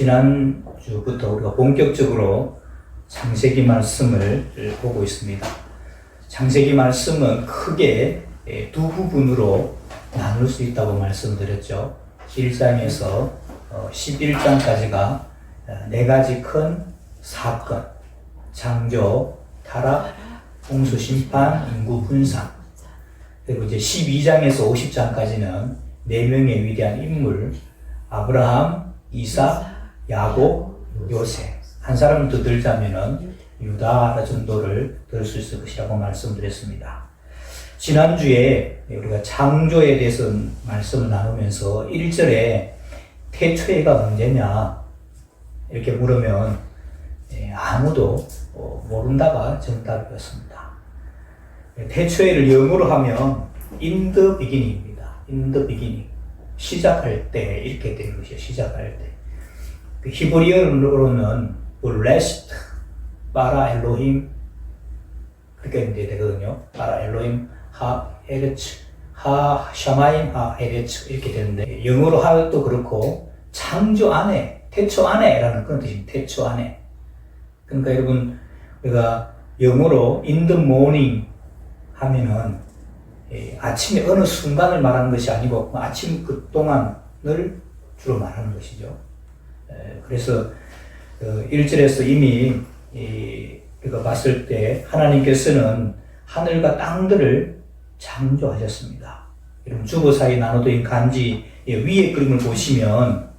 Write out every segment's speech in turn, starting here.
지난주부터 우리가 본격적으로 창세기 말씀을 보고 있습니다. 창세기 말씀은 크게 두 부분으로 나눌 수 있다고 말씀드렸죠. 1장에서 11장까지가 네 가지 큰 사건, 창조, 타락, 홍수 심판, 인구 분산, 그리고 이제 12장에서 50장까지는 네 명의 위대한 인물, 아브라함, 이삭, 야곱, 요셉. 한 사람을 더 들자면은 유다 정도를 들 수 있을 것이라고 말씀드렸습니다. 지난주에 우리가 창조에 대해서 말씀을 나누면서 1절에 태초에가 언제냐 이렇게 물으면 아무도 모른다가 정답이었습니다. 태초에를 영어로 하면 in the beginning입니다. in the beginning. 시작할 때 이렇게 되는 것이에요. 시작할 때. 히브리어로는 레스트, 바라 엘로힘 그렇게 되거든요. 바라 엘로힘 하 에레츠, 하 샤마임 하 에레츠 이렇게 되는데 영어로 하도 그렇고 창조 안에, 태초 안에라는 그런 뜻입니다. 태초 안에. 그러니까 여러분 우리가 영어로 in the morning 하면은 아침에 어느 순간을 말하는 것이 아니고 아침 그 동안을 주로 말하는 것이죠. 그래서 1절에서 이미 우리가 봤을 때 하나님께서는 하늘과 땅들을 창조하셨습니다. 여러분 주보 사이 나눠진 간지 위에 그림을 보시면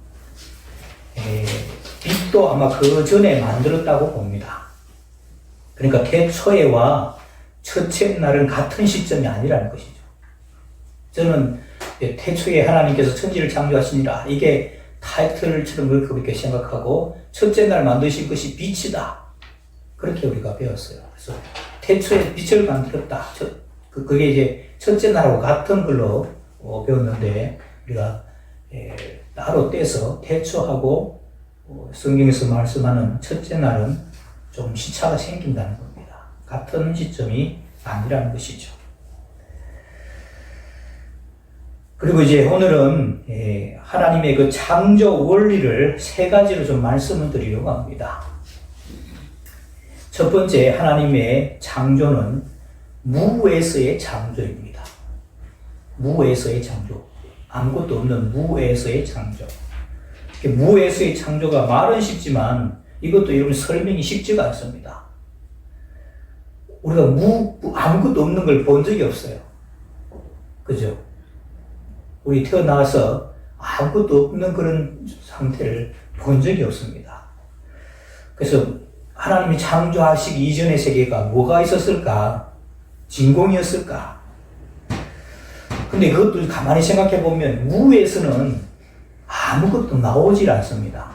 빛도 아마 그 전에 만들었다고 봅니다. 그러니까 태초에와 첫째 날은 같은 시점이 아니라는 것이죠. 저는 태초에 하나님께서 천지를 창조하시니라 이게 타이틀처럼 그렇게 생각하고 첫째 날 만드신 것이 빛이다. 그렇게 우리가 배웠어요. 그래서 태초에 빛을 만들었다. 그게 이제 첫째 날하고 같은 걸로 배웠는데 우리가 따로 떼서 태초하고 성경에서 말씀하는 첫째 날은 좀 시차가 생긴다는 겁니다. 같은 시점이 아니라는 것이죠. 그리고 이제 오늘은 하나님의 그 창조 원리를 세 가지로 좀 말씀을 드리려고 합니다. 첫 번째, 하나님의 창조는 무에서의 창조입니다. 무에서의 창조. 아무것도 없는 무에서의 창조. 무에서의 창조가 말은 쉽지만 이것도 여러분 설명이 쉽지가 않습니다. 우리가 아무것도 없는 걸 본 적이 없어요. 그죠? 우리 태어나서 아무것도 없는 그런 상태를 본 적이 없습니다. 그래서 하나님이 창조하시기 이전의 세계가 뭐가 있었을까? 진공이었을까? 근데 그것도 가만히 생각해 보면 무에서는 아무것도 나오질 않습니다.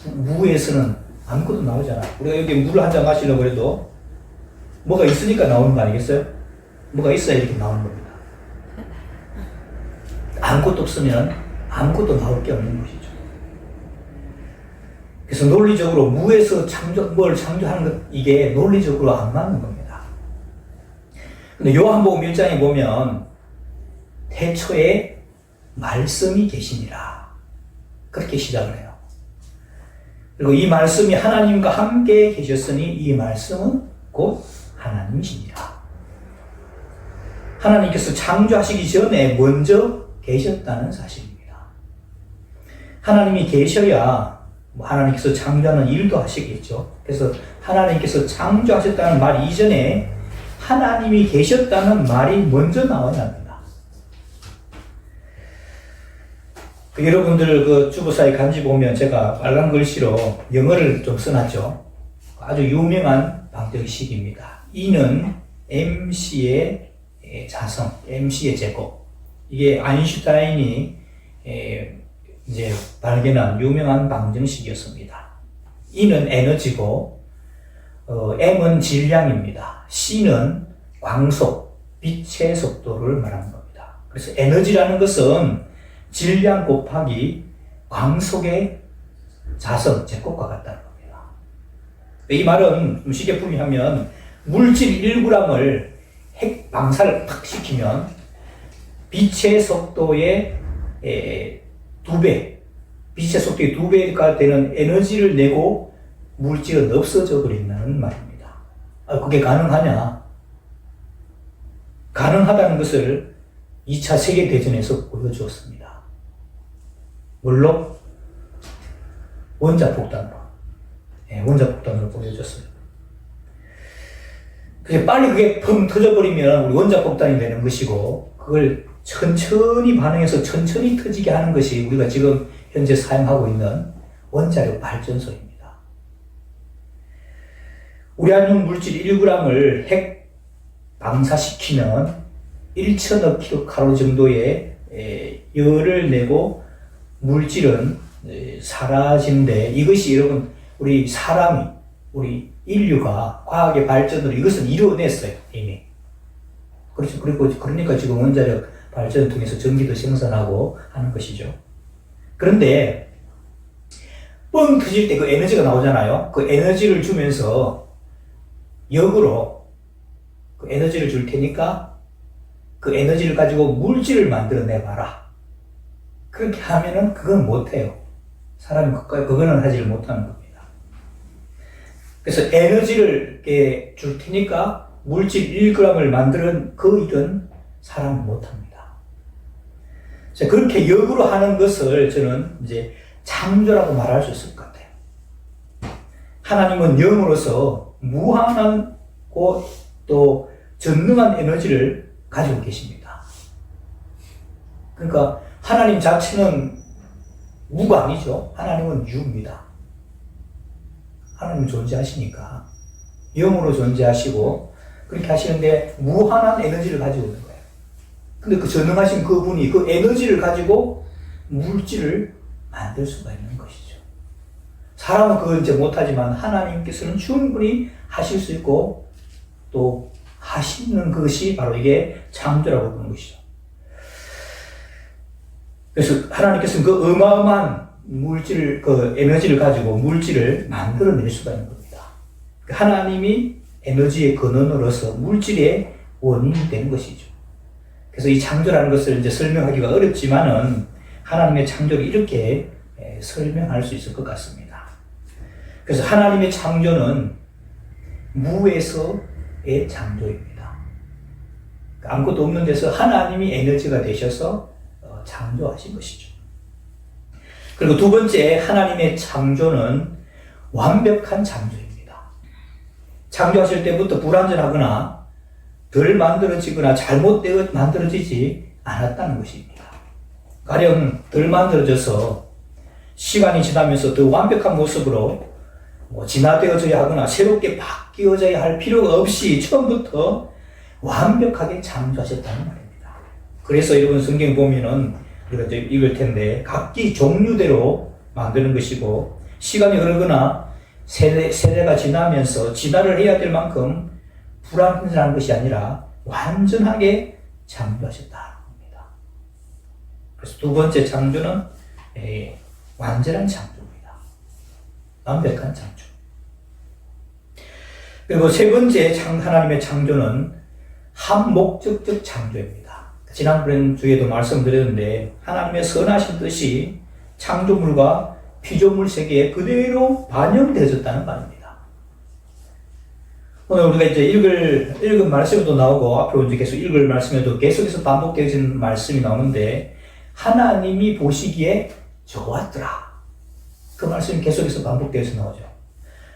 무에서는 아무것도 나오지 않아요. 우리가 여기 물을 한 잔 마시려고 해도 뭐가 있으니까 나오는 거 아니겠어요? 뭐가 있어야 이렇게 나오는 겁니다. 아무것도 없으면 아무것도 나올 게 없는 것이죠. 그래서 논리적으로 무에서 뭘 창조하는 것, 이게 논리적으로 안 맞는 겁니다. 근데 요한복음 1장에 보면 태초에 말씀이 계시니라. 그렇게 시작을 해요. 그리고 이 말씀이 하나님과 함께 계셨으니 이 말씀은 곧 하나님이시니라. 하나님께서 창조하시기 전에 먼저 계셨다는 사실입니다. 하나님이 계셔야 하나님께서 창조하는 일도 하시겠죠. 그래서 하나님께서 창조하셨다는 말 이전에 하나님이 계셨다는 말이 먼저 나와야 합니다. 여러분들 그 주보사의 간지 보면 제가 빨간 글씨로 영어를 좀 써놨죠. 아주 유명한 방정식입니다. E는 MC의 자성, MC의 제곱. 이게 아인슈타인이 이제 발견한 유명한 방정식이었습니다. E는 에너지고, M은 질량입니다. C는 광속, 빛의 속도를 말하는 겁니다. 그래서 에너지라는 것은 질량 곱하기 광속의 자성, 제곱과 같다는 겁니다. 이 말은 좀 쉽게 풀이하면 물질 1g을 핵 방사를 팍 시키면 빛의 속도의 2배, 빛의 속도의 2배가 되는 에너지를 내고 물질은 없어져 버린다는 말입니다. 그게 가능하냐? 가능하다는 것을 2차 세계대전에서 보여주었습니다. 물론 원자폭탄으로 보여줬어요. 그래서 빨리 그게 펑 터져버리면 우리 원자폭탄이 되는 것이고, 그걸 천천히 반응해서 천천히 터지게 하는 것이 우리가 지금 현재 사용하고 있는 원자력 발전소입니다. 우라늄 물질 1g을 핵 방사시키면 1천억 킬로칼로리 정도의 열을 내고 물질은 사라지는데, 이것이 여러분 우리 사람이, 우리 인류가 과학의 발전으로 이것은 이루어냈어요, 이미. 그렇죠. 그러니까 지금 원자력 발전을 통해서 전기도 생산하고 하는 것이죠. 그런데 뻥 터질 때 그 에너지가 나오잖아요. 그 에너지를 주면서 역으로 그 에너지를 줄 테니까 그 에너지를 가지고 물질을 만들어내봐라. 그렇게 하면은 그건 못해요. 사람이 그거는 하지를 못하는 겁니다. 그래서 에너지를 줄 테니까 물질 1g을 만드는 그 일은 사람이 못합니다. 그렇게 역으로 하는 것을 저는 이제 창조라고 말할 수 있을 것 같아요. 하나님은 영으로서 무한하고 또 전능한 에너지를 가지고 계십니다. 그러니까 하나님 자체는 무가 아니죠. 하나님은 유입니다. 하나님은 존재하시니까 영으로 존재하시고 그렇게 하시는데 무한한 에너지를 가지고 있는 거예요. 근데 그 전능하신 그분이 그 에너지를 가지고 물질을 만들 수가 있는 것이죠. 사람은 그걸 이제 못하지만 하나님께서는 충분히 하실 수 있고 또 하시는 것이 바로 이게 창조라고 보는 것이죠. 그래서 하나님께서는 그 어마어마한 물질을, 그 에너지를 가지고 물질을 만들어낼 수가 있는 겁니다. 하나님이 에너지의 근원으로서 물질의 원인이 되는 것이죠. 그래서 이 창조라는 것을 이제 설명하기가 어렵지만은 하나님의 창조를 이렇게 설명할 수 있을 것 같습니다. 그래서 하나님의 창조는 무에서의 창조입니다. 아무것도 없는 데서 하나님이 에너지가 되셔서 창조하신 것이죠. 그리고 두 번째, 하나님의 창조는 완벽한 창조입니다. 창조하실 때부터 불완전하거나 덜 만들어지거나 잘못되어 만들어지지 않았다는 것입니다. 가령 덜 만들어져서 시간이 지나면서 더 완벽한 모습으로 진화되어져야 하거나 새롭게 바뀌어져야 할 필요가 없이 처음부터 완벽하게 창조하셨다는 말입니다. 그래서 여러분 성경 보면은 우리가 이제 읽을 텐데 각기 종류대로 만드는 것이고 시간이 흐르거나 세대가 지나면서 진화를 해야 될 만큼 불완전한 것이 아니라 완전하게 창조하셨다는 겁니다. 그래서 두 번째 창조는 완전한 창조입니다. 완벽한 창조. 그리고 세 번째 하나님의 창조는 한목적적 창조입니다. 지난번 주에도 말씀드렸는데 하나님의 선하신 뜻이 창조물과 피조물 세계에 그대로 반영되어졌다는 말입니다. 오늘 우리가 이제 읽은 말씀에도 나오고 앞으로 이제 계속 읽을 말씀에도 계속해서 반복되어진 말씀이 나오는데 하나님이 보시기에 좋았더라. 그 말씀이 계속해서 반복되어서 나오죠.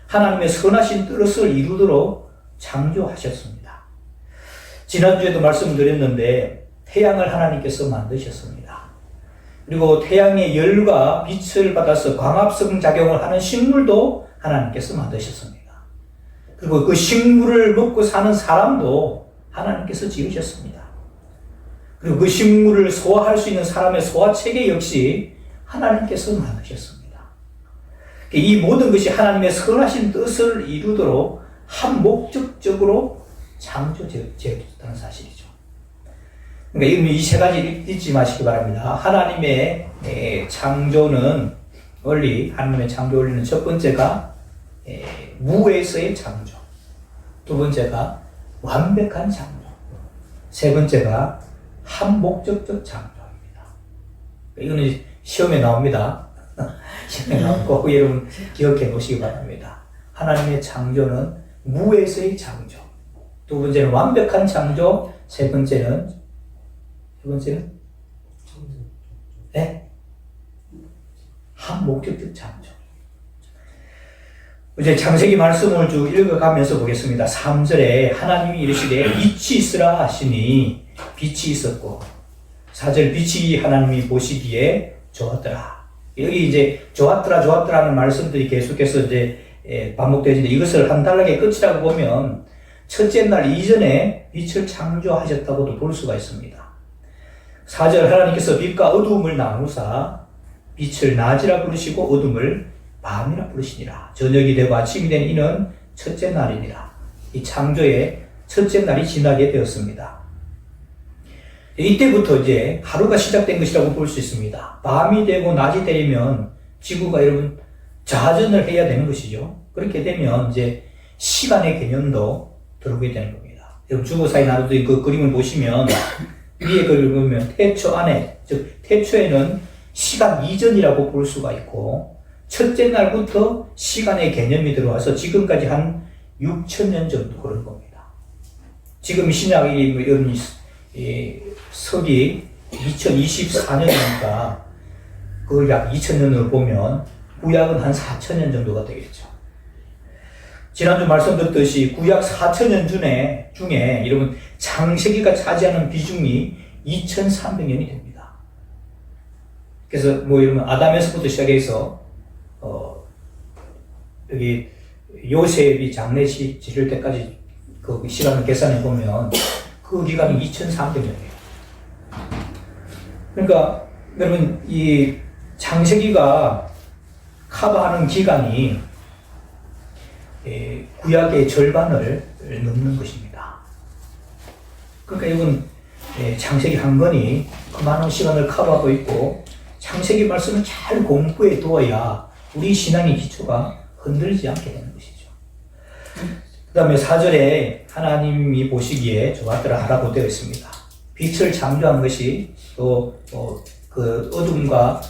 하나님의 선하신 뜻을 이루도록 창조하셨습니다. 지난주에도 말씀드렸는데 태양을 하나님께서 만드셨습니다. 그리고 태양의 열과 빛을 받아서 광합성 작용을 하는 식물도 하나님께서 만드셨습니다. 그리고 그 식물을 먹고 사는 사람도 하나님께서 지으셨습니다. 그리고 그 식물을 소화할 수 있는 사람의 소화체계 역시 하나님께서 만드셨습니다. 이 모든 것이 하나님의 선하신 뜻을 이루도록 한 목적적으로 창조되었다는 사실이죠. 그러니까 이 세 가지 잊지 마시기 바랍니다. 하나님의 창조는 하나님의 창조 원리는 첫 번째가 무에서의 창조, 두 번째가 완벽한 창조, 세 번째가 한 목적적 창조입니다. 이거는 시험에 나옵니다. 꼭 여러분 기억해 놓으시기 바랍니다. 하나님의 창조는 무에서의 창조. 두 번째는 완벽한 창조. 세 번째는 네? 한 목적적 창조. 이제 창세기 말씀을 쭉 읽어가면서 보겠습니다. 3절에 하나님이 이르시되 빛이 있으라 하시니 빛이 있었고, 4절 빛이 하나님이 보시기에 좋았더라. 여기 이제 좋았더라는 말씀들이 계속해서 이제 반복되어지는데, 이것을 한 단락의 끝이라고 보면 첫째 날 이전에 빛을 창조하셨다고도 볼 수가 있습니다. 4절 하나님께서 빛과 어두움을 나누사 빛을 낮이라 부르시고 어둠을 밤이라 부르시니라. 저녁이 되고 아침이 된 이는 첫째 날이니라. 이 창조의 첫째 날이 지나게 되었습니다. 이때부터 이제 하루가 시작된 것이라고 볼 수 있습니다. 밤이 되고 낮이 되면 지구가 여러분 자전을 해야 되는 것이죠. 그렇게 되면 이제 시간의 개념도 들어오게 되는 겁니다. 여러분 주보사의 나루도의 그 그림을 보시면 위에 그림을 보면 태초 안에, 즉 태초에는 시간 이전이라고 볼 수가 있고, 첫째 날부터 시간의 개념이 들어와서 지금까지 한 6,000년 정도 그런 겁니다. 지금 신약이 서기 2024년이니까 그걸 약 2,000년으로 보면 구약은 한 4,000년 정도가 되겠죠. 지난주 말씀드렸듯이 구약 4,000년 중에 여러분 창세기가 차지하는 비중이 2,300년이 됩니다. 그래서 뭐 여러분 아담에서부터 시작해서 여기 요셉이 장례식 지를 때까지 그 시간을 계산해 보면 그 기간이 2,300년이에요. 그러니까 여러분 이 창세기가 커버하는 기간이 구약의 절반을 넘는 것입니다. 그러니까 이건 창세기 한 권이 그 많은 시간을 커버하고 있고, 창세기 말씀을 잘 공부해 두어야 우리 신앙의 기초가 흔들리지 않게 되는 것이죠. 그 다음에 4절에 하나님이 보시기에 좋았더라 하라고 되어 있습니다. 빛을 창조한 것이 또 그 어둠과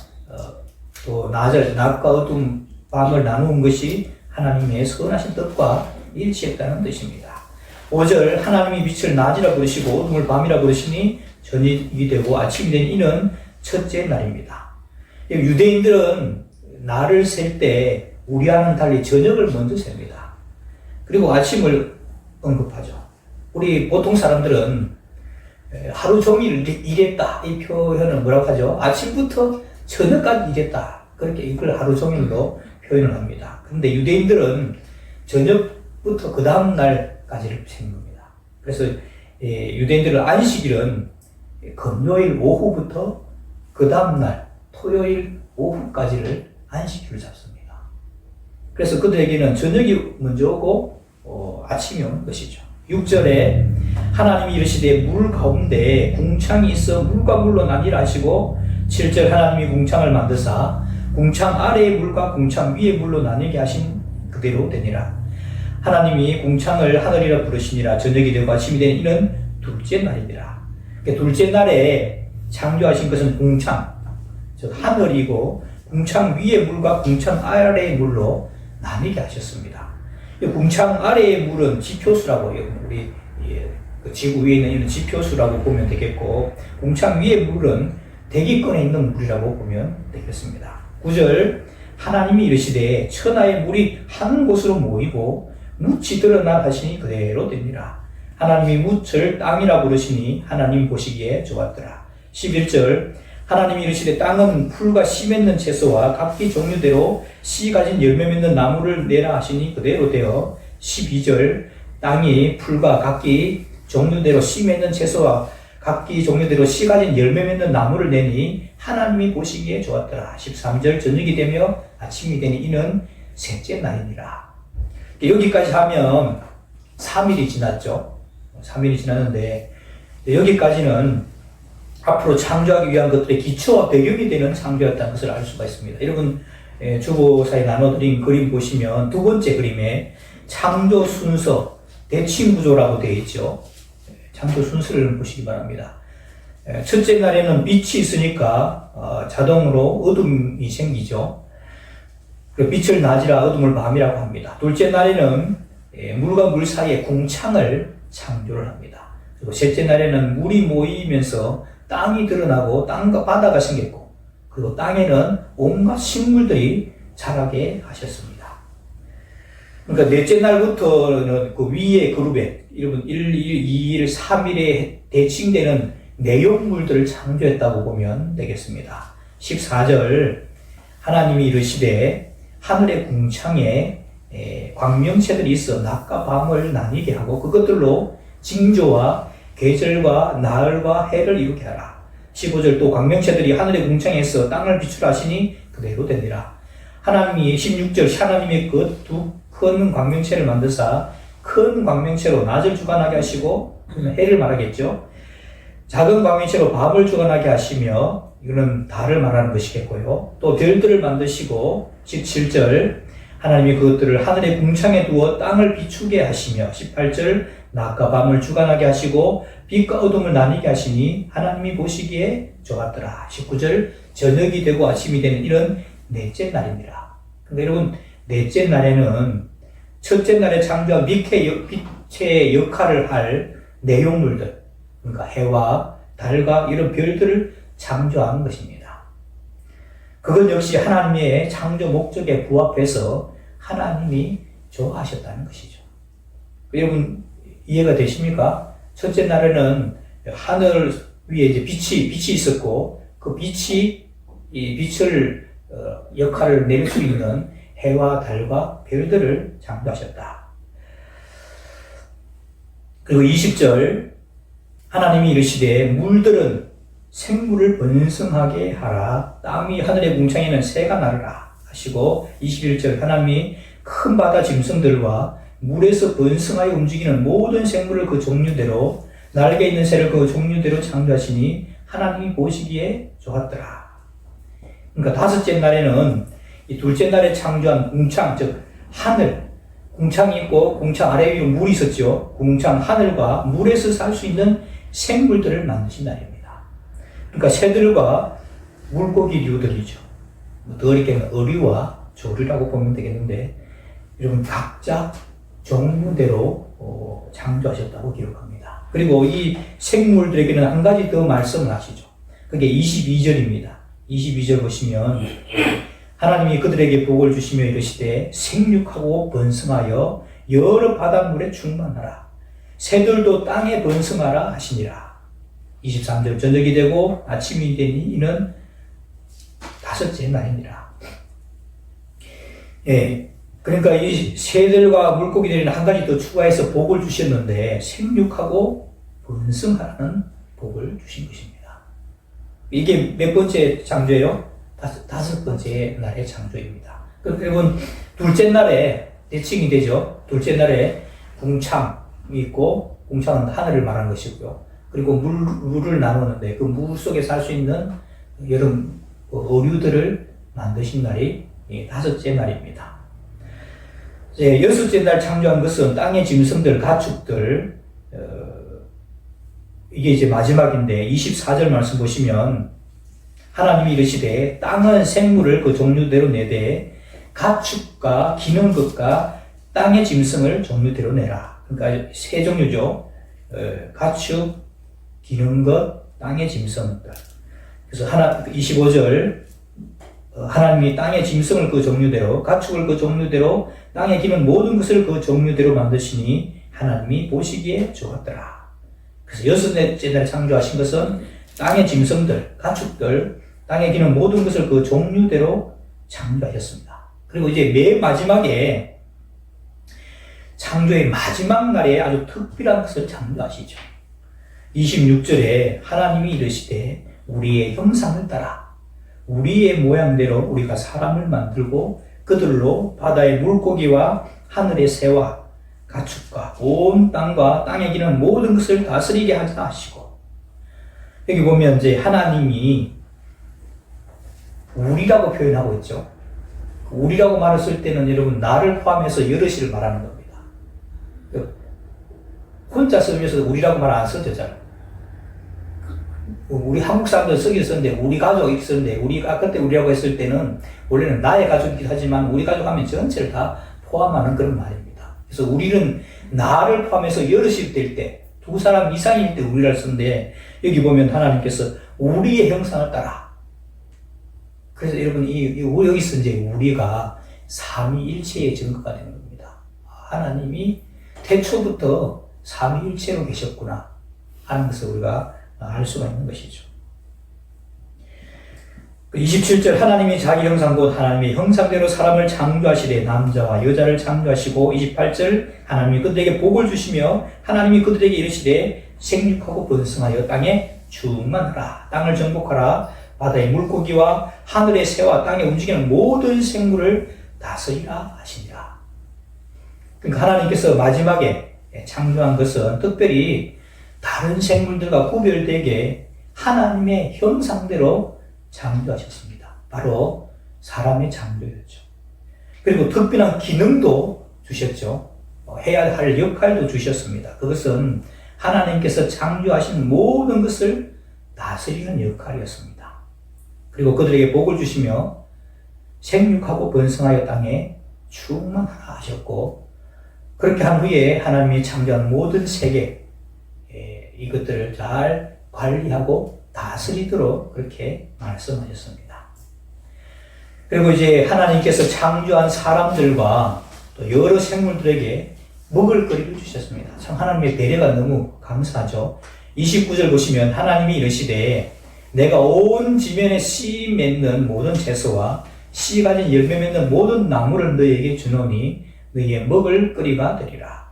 또 낮과 어둠 밤을 나누은 것이 하나님의 선하신 뜻과 일치했다는 뜻입니다. 5절 하나님이 빛을 낮이라 부르시고 어둠을 밤이라 부르시니 저녁이 되고 아침이 된 이는 첫째 날입니다. 유대인들은 날을 셀 때 우리와는 달리 저녁을 먼저 셉니다. 그리고 아침을 언급하죠. 우리 보통 사람들은 하루 종일 일했다 이 표현을 뭐라고 하죠? 아침부터 저녁까지 일했다, 그렇게 이걸 하루 종일로 표현을 합니다. 그런데 유대인들은 저녁부터 그 다음 날까지를 세는 겁니다. 그래서 유대인들은 안식일은 금요일 오후부터 그 다음 날 토요일 오후까지를 안식일로 잡습니다. 그래서 그들에게는 저녁이 먼저 오고 아침이 오는 것이죠. 6절에 하나님이 이르시되 물 가운데 궁창이 있어 물과 물로 나뉘라 하시고, 7절 하나님이 궁창을 만드사 궁창 아래의 물과 궁창 위의 물로 나뉘게 하신 그대로 되니라. 하나님이 궁창을 하늘이라 부르시니라. 저녁이 되고 아침이 된 이는 둘째 날이니라. 둘째 날에 창조하신 것은 궁창, 즉 하늘이고, 궁창 위의 물과 궁창 아래의 물로 나뉘게 하셨습니다. 궁창 아래의 물은 지표수라고 해요. 우리 그 지구 위에 있는 이런 지표수라고 보면 되겠고, 궁창 위의 물은 대기권에 있는 물이라고 보면 되겠습니다. 9절 하나님이 이르시되 천하의 물이 한 곳으로 모이고 묻이 드러나 하시니 그대로 됩니다. 하나님이 묻을 땅이라 부르시니 하나님 보시기에 좋았더라. 11절 하나님이 이르시되 땅은 풀과 씨 맺는 채소와 각기 종류대로 씨 가진 열매 맺는 나무를 내라 하시니 그대로 되어 12절 땅이 풀과 각기 종류대로 씨 맺는 채소와 각기 종류대로 씨 가진 열매 맺는 나무를 내니 하나님이 보시기에 좋았더라. 13절 저녁이 되며 아침이 되니 이는 셋째 날이니라. 여기까지 하면 3일이 지났죠. 3일이 지났는데 여기까지는 앞으로 창조하기 위한 것들의 기초와 배경이 되는 창조였다는 것을 알 수가 있습니다. 여러분 주보사에 나눠드린 그림 보시면 두 번째 그림에 창조 순서 대칭 구조라고 되어 있죠. 창조 순서를 보시기 바랍니다. 첫째 날에는 빛이 있으니까 자동으로 어둠이 생기죠. 빛을 낮이라 어둠을 밤이라고 합니다. 둘째 날에는 물과 물 사이에 궁창을 창조를 합니다. 그리고 셋째 날에는 물이 모이면서 땅이 드러나고 땅과 바다가 생겼고, 그리고 땅에는 온갖 식물들이 자라게 하셨습니다. 그러니까 넷째 날부터는 그 위에 그룹에 여러분 1일, 2일, 3일에 대칭되는 내용물들을 창조했다고 보면 되겠습니다. 14절 하나님이 이르시되 하늘의 궁창에 광명체들이 있어 낮과 밤을 나뉘게 하고 그것들로 징조와 계절과 나흘과 해를 이루게 하라. 15절 또 광명체들이 하늘의 궁창에서 땅을 비추라 하시니 그대로 되니라. 하나님이 16절 하나님이 그 두 큰 광명체를 만드사 큰 광명체로 낮을 주관하게 하시고 해를 말하겠죠. 작은 광명체로 밤을 주관하게 하시며 이거는 달을 말하는 것이겠고요. 또 별들을 만드시고 17절 하나님이 그것들을 하늘의 궁창에 두어 땅을 비추게 하시며 18절 낮과 밤을 주관하게 하시고 빛과 어둠을 나뉘게 하시니 하나님이 보시기에 좋았더라. 19절 저녁이 되고 아침이 되는 이런 넷째 날입니다. 근데 여러분 넷째 날에는 첫째 날에 창조한 빛의 역할을 할 내용물들, 그러니까 해와 달과 이런 별들을 창조한 것입니다. 그건 역시 하나님의 창조 목적에 부합해서 하나님이 좋아하셨다는 것이죠. 여러분 이해가 되십니까? 첫째 날에는 하늘 위에 이제 빛이 있었고 그 빛이 이 빛을 역할을 내릴 수 있는 해와 달과 별들을 창조하셨다. 그리고 20절 하나님이 이르시되 물들은 생물을 번성하게 하라. 땅 위 하늘의 궁창에는 새가 나르라 하시고 21절 하나님이 큰 바다 짐승들과 물에서 번성하여 움직이는 모든 생물을 그 종류대로 날개 있는 새를 그 종류대로 창조하시니 하나님이 보시기에 좋았더라. 그러니까 다섯째 날에는 이 둘째 날에 창조한 궁창, 즉 하늘, 궁창이 있고 궁창 아래 위로 물이 있었죠. 궁창 하늘과 물에서 살 수 있는 생물들을 만드신 날입니다. 그러니까 새들과 물고기류들이죠. 더 이렇게는 어류와 조류라고 보면 되겠는데 여러분 각자 종류대로 창조하셨다고 기록합니다. 그리고 이 생물들에게는 한 가지 더 말씀을 하시죠. 그게 22절입니다. 22절 보시면 하나님이 그들에게 복을 주시며 이르시되 생육하고 번성하여 여러 바닷물에 충만하라. 새들도 땅에 번성하라 하시니라. 23절 저녁이 되고 아침이 되니 이는 다섯째 날이니라. 예, 그러니까 이 새들과 물고기들은 한 가지 더 추가해서 복을 주셨는데 생육하고 번성하라는 복을 주신 것입니다. 이게 몇 번째 창조예요? 다섯 번째 날의 창조입니다. 그러면 둘째 날에 대칭이 되죠. 둘째 날에 궁창이 있고 궁창은 하늘을 말하는 것이고요. 그리고 물을 나누는데 그 물 속에 살 수 있는 여러 어류들을 만드신 날이 다섯째 날입니다. 이제 여섯째 날 창조한 것은 땅의 짐승들, 가축들, 이게 이제 마지막인데 24절 말씀 보시면 하나님이 이르시되 땅은 생물을 그 종류대로 내되 가축과 기는 것과 땅의 짐승을 종류대로 내라. 그러니까 세 종류죠. 가축, 기는 것, 땅의 짐승들. 그래서 25절 하나님이 땅의 짐승을 그 종류대로 가축을 그 종류대로 땅에 기는 모든 것을 그 종류대로 만드시니 하나님이 보시기에 좋았더라. 그래서 여섯째 날에 창조하신 것은 땅의 짐승들, 가축들, 땅에 기는 모든 것을 그 종류대로 창조하셨습니다. 그리고 이제 맨 마지막에 창조의 마지막 날에 아주 특별한 것을 창조하시죠. 26절에 하나님이 이르시되 우리의 형상을 따라 우리의 모양대로 우리가 사람을 만들고 그들로 바다의 물고기와 하늘의 새와 가축과 온 땅과 땅에 기는 모든 것을 다스리게 하자 하시고, 여기 보면 이제 하나님이 우리라고 표현하고 있죠. 우리라고 말을 쓸 때는 여러분 나를 포함해서 여럿이를 말하는 겁니다. 혼자 쓰면서 우리라고 말 안 써도 되잖아요. 우리 한국 사람들 쓰기 썼는데, 우리 가족이 있었는데, 우리가 그때 우리라고 했을 때는 원래는 나의 가족이기도 하지만 우리 가족 하면 전체를 다 포함하는 그런 말입니다. 그래서 우리는 나를 포함해서 여럿이 될 때, 두 사람 이상일 때 우리를 쓰는데, 여기 보면 하나님께서 우리의 형상을 따라. 그래서 여러분, 여기서 이제 우리가 삼위일체의 증거가 되는 겁니다. 하나님이 태초부터 삼위일체로 계셨구나 하는 것을 우리가 알 수가 있는 것이죠. 27절 하나님이 자기 형상 곧 하나님의 형상대로 사람을 창조하시되 남자와 여자를 창조하시고 28절 하나님이 그들에게 복을 주시며 하나님이 그들에게 이르시되 생육하고 번성하여 땅에 충만하라 땅을 정복하라 바다의 물고기와 하늘의 새와 땅에 움직이는 모든 생물을 다스리라 하시니라. 그러니까 하나님께서 마지막에 창조한 것은 특별히 다른 생물들과 구별되게 하나님의 형상대로 창조하셨습니다. 바로 사람의 창조였죠. 그리고 특별한 기능도 주셨죠. 해야 할 역할도 주셨습니다. 그것은 하나님께서 창조하신 모든 것을 다스리는 역할이었습니다. 그리고 그들에게 복을 주시며 생육하고 번성하여 땅에 충만하라 하셨고, 그렇게 한 후에 하나님이 창조한 모든 세계, 이것들을 잘 관리하고 다스리도록 그렇게 말씀하셨습니다. 그리고 이제 하나님께서 창조한 사람들과 또 여러 생물들에게 먹을 거리를 주셨습니다. 참 하나님의 배려가 너무 감사하죠. 29절 보시면 하나님이 이르시되 내가 온 지면에 씨 맺는 모든 채소와 씨 가진 열매 맺는 모든 나무를 너희에게 주노니 너희의 먹을 거리가 되리라.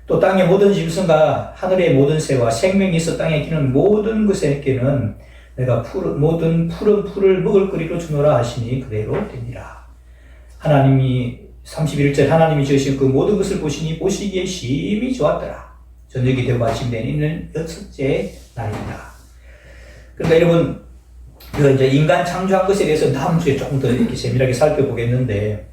또 땅의 모든 짐승과 하늘의 모든 새와 생명이 있어 땅에 기는 모든 것에게는 내가 모든 푸른 풀을 먹을 거리로 주노라 하시니 그대로 되니라. 하나님이 31절 하나님이 지으신 그 모든 것을 보시니 보시기에 심히 좋았더라. 저녁이 되고 아침 되는 여섯째 날이다. 그러니까 여러분, 이제 인간 창조한 것에 대해서 다음 주에 조금 더 이렇게 세밀하게 살펴보겠는데,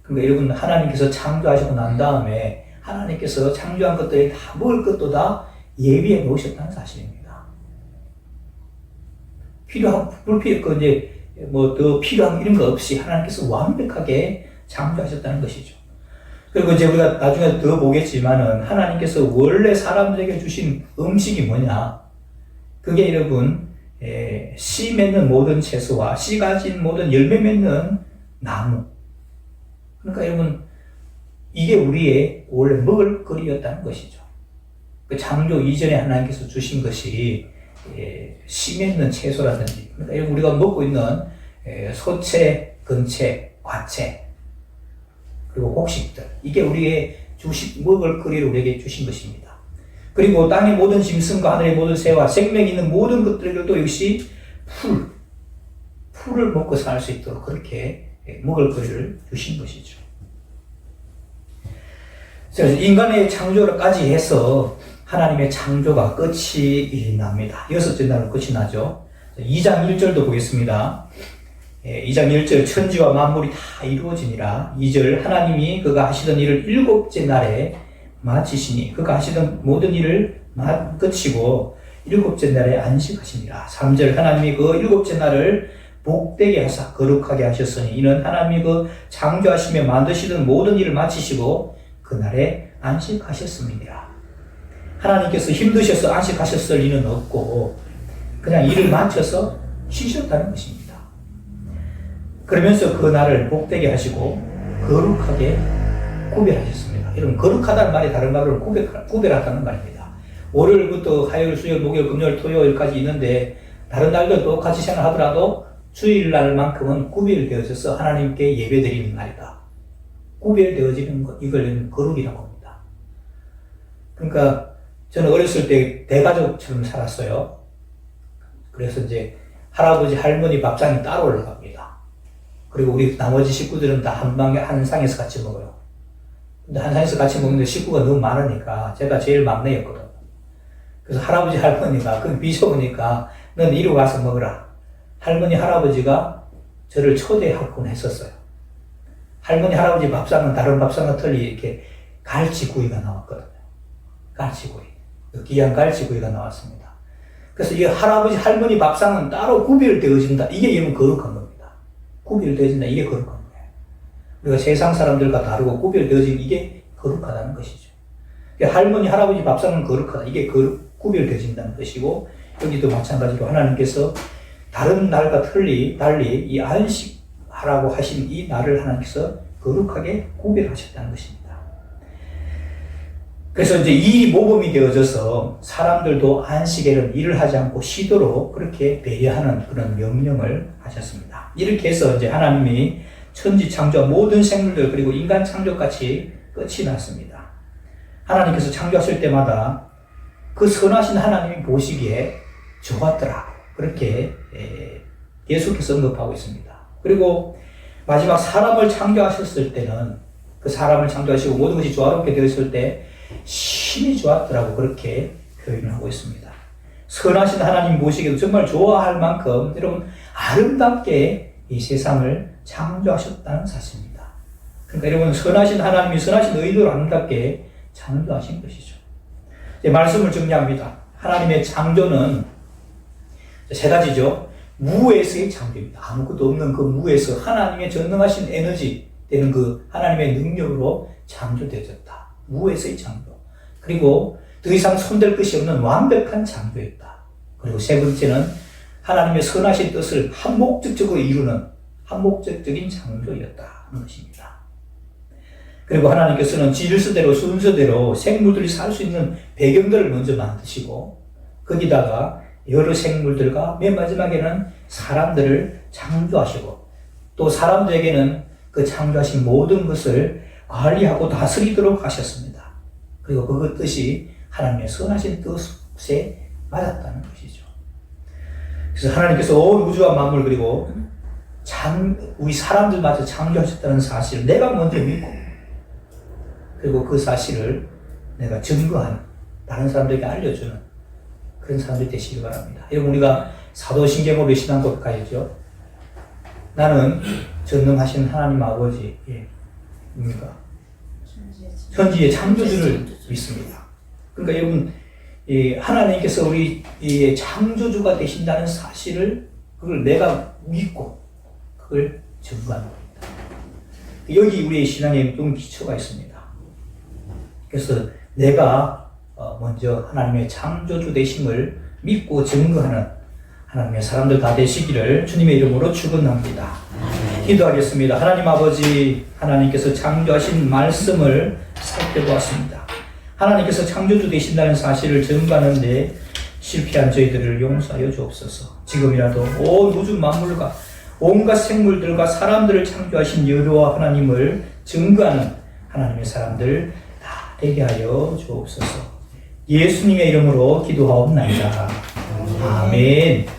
그러니까 여러분, 하나님께서 창조하시고 난 다음에 하나님께서 창조한 것들이 다 먹을 것도 다 예비해 놓으셨다는 사실입니다. 이제 뭐 더 필요한 이런 거 없이 하나님께서 완벽하게 창조하셨다는 것이죠. 그리고 이제 우리가 나중에 더 보겠지만은 하나님께서 원래 사람들에게 주신 음식이 뭐냐? 그게 여러분, 씨 맺는 모든 채소와 씨 가진 모든 열매 맺는 나무. 그러니까 여러분, 이게 우리의 원래 먹을 거리였다는 것이죠. 그 창조 이전에 하나님께서 주신 것이 씨 맺는 채소라든지, 그러니까 우리가 먹고 있는 소채, 근채, 과채, 그리고 곡식들, 이게 우리의 먹을 거리를 우리에게 주신 것입니다. 그리고 땅의 모든 짐승과 하늘의 모든 새와 생명이 있는 모든 것들도 역시 풀을 먹고 살 수 있도록 그렇게 먹을 거리를 주신 것이죠. 그래서 인간의 창조까지 해서 하나님의 창조가 끝이 납니다. 여섯째 날로 끝이 나죠. 2장 1절도 보겠습니다. 2장 1절 천지와 만물이 다 이루어지니라. 2절 하나님이 그가 하시던 일을 일곱째 날에 마치시니 그가 하시던 모든 일을 끝이고 일곱째 날에 안식하시니라. 3절 하나님이 그 일곱째 날을 복되게 하사 거룩하게 하셨으니 이는 하나님이 그 창조하시며 만드시던 모든 일을 마치시고 그날에 안식하셨습니다. 하나님께서 힘드셔서 안식하셨을 리는 없고 그냥 일을 마쳐서 쉬셨다는 것입니다. 그러면서 그 날을 복되게 하시고 거룩하게 구별하셨습니다. 여러분, 거룩하다는 말이 다른 말로 구별하다는 말입니다. 월요일부터 화요일, 수요일, 목요일, 금요일, 토요일까지 있는데 다른 날도 똑같이 생각하더라도 주일날만큼은 구별되어져서 하나님께 예배드리는 날이다. 구별되어지는 것, 이걸 거룩이라고 합니다. 그러니까 저는 어렸을 때 대가족처럼 살았어요. 그래서 이제 할아버지, 할머니 밥상이 따로 올라갑니다. 그리고 우리 나머지 식구들은 다 한 상에서 같이 먹어요. 근데 한 상에서 같이 먹는데 식구가 너무 많으니까 제가 제일 막내였거든요. 그래서 할아버지, 할머니가 그 비좁으니까 넌 이리 와서 먹으라. 할머니, 할아버지가 저를 초대하곤 했었어요. 할머니, 할아버지 밥상은 다른 밥상과 틀리 이렇게 갈치구이가 나왔거든요. 갈치구이. 그 귀한 갈치구이가 나왔습니다. 그래서 이 할아버지 할머니 밥상은 따로 구별되어진다. 이게 여러분 거룩한 겁니다. 구별되어진다. 이게 거룩한 거예요. 우리가 세상 사람들과 다르고 구별되어진 이게 거룩하다는 것이죠. 할머니 할아버지 밥상은 거룩하다. 이게 구별되어진다는 것이고, 여기도 마찬가지로 하나님께서 다른 날과 달리 이 안식하라고 하신 이 날을 하나님께서 거룩하게 구별하셨다는 것입니다. 그래서 이제 이 모범이 되어져서 사람들도 안식에는 일을 하지 않고 쉬도록 그렇게 배려하는 그런 명령을 하셨습니다. 이렇게 해서 이제 하나님이 천지 창조와 모든 생물들 그리고 인간 창조까지 끝이 났습니다. 하나님께서 창조하실 때마다 그 선하신 하나님이 보시기에 좋았더라. 그렇게 계속해서 언급하고 있습니다. 그리고 마지막 사람을 창조하셨을 때는 그 사람을 창조하시고 모든 것이 조화롭게 되었을 때 심히 좋았더라고 그렇게 표현을 하고 있습니다. 선하신 하나님 보시기에도 정말 좋아할 만큼 여러분 아름답게 이 세상을 창조하셨다는 사실입니다. 그러니까 여러분 선하신 하나님이 선하신 의도로 아름답게 창조하신 것이죠. 이제 말씀을 정리합니다. 하나님의 창조는 세 가지죠. 무에서의 창조입니다. 아무것도 없는 그 무에서 하나님의 전능하신 에너지 되는 그 하나님의 능력으로 창조되어졌다. 무에서의 창조. 그리고 더 이상 손댈 것이 없는 완벽한 창조였다. 그리고 세 번째는 하나님의 선하신 뜻을 한목적적으로 이루는 한목적인 창조였다는 것입니다. 그리고 하나님께서는 질서대로 순서대로 생물들이 살 수 있는 배경들을 먼저 만드시고 거기다가 여러 생물들과 맨 마지막에는 사람들을 창조하시고 또 사람들에게는 그 창조하신 모든 것을 관리하고 다스리도록 하셨습니다. 그리고 그 뜻이 하나님의 선하신 뜻에 맞았다는 것이죠. 그래서 하나님께서 온 우주와 만물 그리고 우리 사람들마저 창조하셨다는 사실을 내가 먼저 믿고 그리고 그 사실을 내가 증거하는 다른 사람들에게 알려주는 그런 사람들이 되시기 바랍니다. 여러분 우리가 사도신경으로 신앙 고백하였죠. 나는 전능하신 하나님 아버지 입니까? 천지의 창조주를 믿습니다. 그러니까 여러분 하나님께서 우리 창조주가 되신다는 사실을 그걸 내가 믿고 그걸 증거하는 겁니다. 여기 우리의 신앙에 좀 기초가 있습니다. 그래서 내가 먼저 하나님의 창조주 되심을 믿고 증거하는 하나님의 사람들 다 되시기를 주님의 이름으로 축원합니다. 기도하겠습니다. 하나님 아버지, 하나님께서 창조하신 말씀을 살펴보았습니다. 하나님께서 창조주 되신다는 사실을 증거하는데 실패한 저희들을 용서하여 주옵소서. 지금이라도 온 우주 만물과 온갖 생물들과 사람들을 창조하신 여호와 하나님을 증거하는 하나님의 사람들 다 되게 하여 주옵소서. 예수님의 이름으로 기도하옵나이다. 아멘.